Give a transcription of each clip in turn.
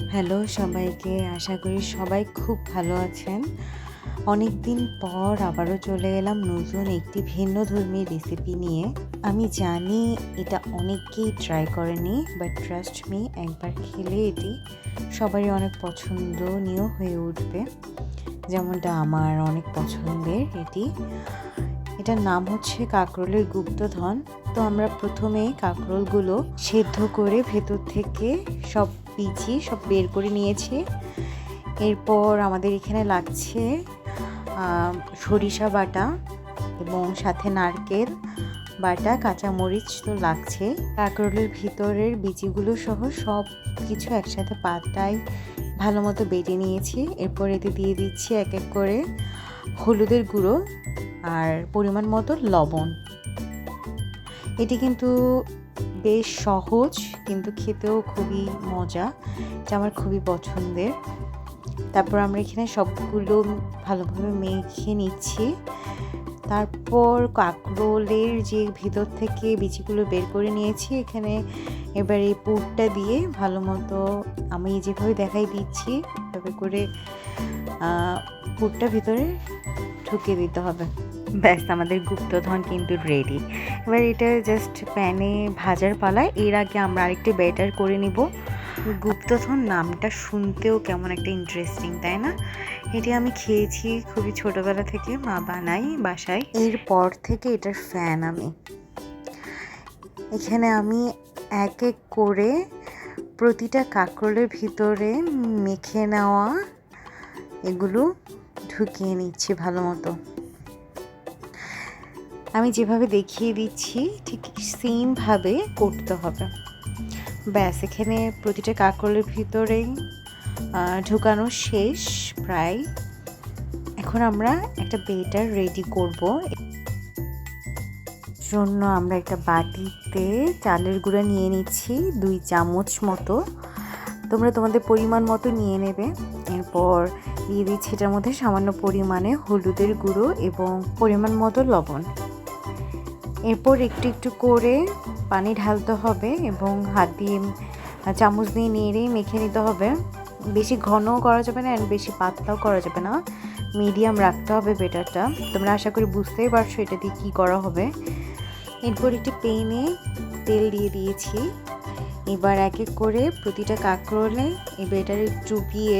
Hello সবাইকে, আশা করি সবাই খুব ভালো আছেন। অনেক দিন পর আবারও চলে এলাম নতুন একটি ভিন্নধর্মী রেসিপি নিয়ে। আমি জানি এটা অনেকেই ট্রাই করেনি, বাট ট্রাস্ট মি, একবার খেলে এটি সবারই অনেক পছন্দনীয় হয়ে উঠবে, যেমনটা আমার অনেক পছন্দের। এটার নাম হচ্ছে কাঁকরোলের গুপ্তধন। তো আমরা প্রথমে কাঁকরোলগুলো সেদ্ধ করে ভেতর থেকে সব বিচি সব বের করে নিয়েছি। এরপর আমাদের এখানে লাগছে সরিষা বাটা এবং সাথে নারকেল বাটা, কাঁচামরিচ তো লাগছে। কাঁকরোলের ভিতরের বিচিগুলো সহ সব কিছু একসাথে পাতায় ভালো মতো বেটে নিয়েছি। এরপর এতে দিয়ে দিচ্ছি এক এক করে হলুদের গুঁড়ো আর পরিমাণ মতো লবণ। এটি কিন্তু বেশ সহজ, কিন্তু খেতেও খুবই মজা, যা আমার খুবই পছন্দের। তারপর আমরা এখানে সবগুলো ভালোভাবে মেখে নিচ্ছি। তারপর কাঁকরোলের যে ভিতর থেকে বিচিগুলো বের করে নিয়েছি, এখানে এবার এই পুরটা দিয়ে ভালো মতো আমি যেভাবে দেখাই দিচ্ছি তবে করে পুরটা ভিতরে ঢুকিয়ে দিতে হবে। ব্যাস, আমাদের গুপ্তধন কিন্তু রেডি। এবার এটা জাস্ট প্যানে ভাজার পালা। এর আগে আমরা আরেকটি ব্যাটার করে নিব। গুপ্তধন নামটা শুনতেও কেমন একটা ইন্টারেস্টিং, তাই না? এটি আমি খেয়েছি খুবই ছোটোবেলা থেকে, মা বানাই বাসায়। এরপর থেকে এটার ফ্যান আমি। এখানে আমি এক এক করে প্রতিটা কাঁকরোলের ভিতরে মেখে নেওয়া এগুলো ঢুকিয়ে নিচ্ছি ভালো মতো। আমি যেভাবে দেখিয়ে দিচ্ছি ঠিক সেমভাবে করতে হবে। ব্যাস, এখানে প্রতিটা কাঁকরোলের ভিতরেই ঢুকানো শেষ প্রায়। এখন আমরা একটা বেটার রেডি করব। জন্য আমরা একটা বাটিতে চালের গুঁড়া নিয়ে নিচ্ছি 2 চামচ মতো। তোমরা তোমাদের পরিমাণ মতো নিয়ে নেবে। এরপর দিয়ে দিচ্ছি এটার মধ্যে সামান্য পরিমাণে হলুদের গুঁড়ো এবং পরিমাণ মতো লবণ। এরপর একটু একটু করে পানি ঢালতে হবে এবং হাত দিয়ে চামচ দিয়ে নেড়ে মেখে নিতে হবে। বেশি ঘনও করা যাবে না আর বেশি পাতলাও করা যাবে না, মিডিয়াম রাখতে হবে বেটারটা। তোমরা আশা করি বুঝতেই পারছো এটা দিয়ে কী করা হবে। এরপর একটি প্যানে তেল দিয়ে দিয়েছি। এবার এক এক করে প্রতিটা কাঁকরোলে এই বেটারে চুবিয়ে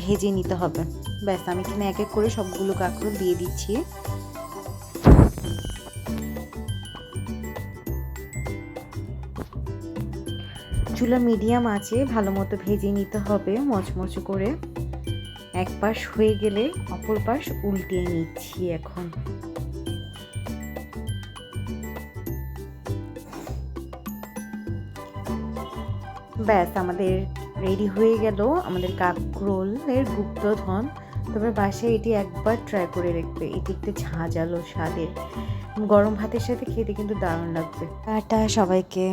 ভেজে নিতে হবে। ব্যাস, আমি এখানে এক এক করে সবগুলো কাঁকরোল দিয়ে দিচ্ছি। চুলা মিডিয়াম আঁচে ভালো মতো ভেজে নিতে হবে মচমচে করে। এক পাশ হয়ে গেলে অপর পাশ উল্টিয়ে নিচ্ছি এখন। ব্যাস, আমাদের রেডি হয়ে গেল আমাদের কাঁকরোলের গুপ্তধন। তবে বাসায় এটি একবার ট্রাই করে দেখবে। এটি একটু ঝাঁঝালো স্বাদের, গরম ভাতের সাথে খেতে কিন্তু দারুণ লাগবে। টাটা সবাইকে।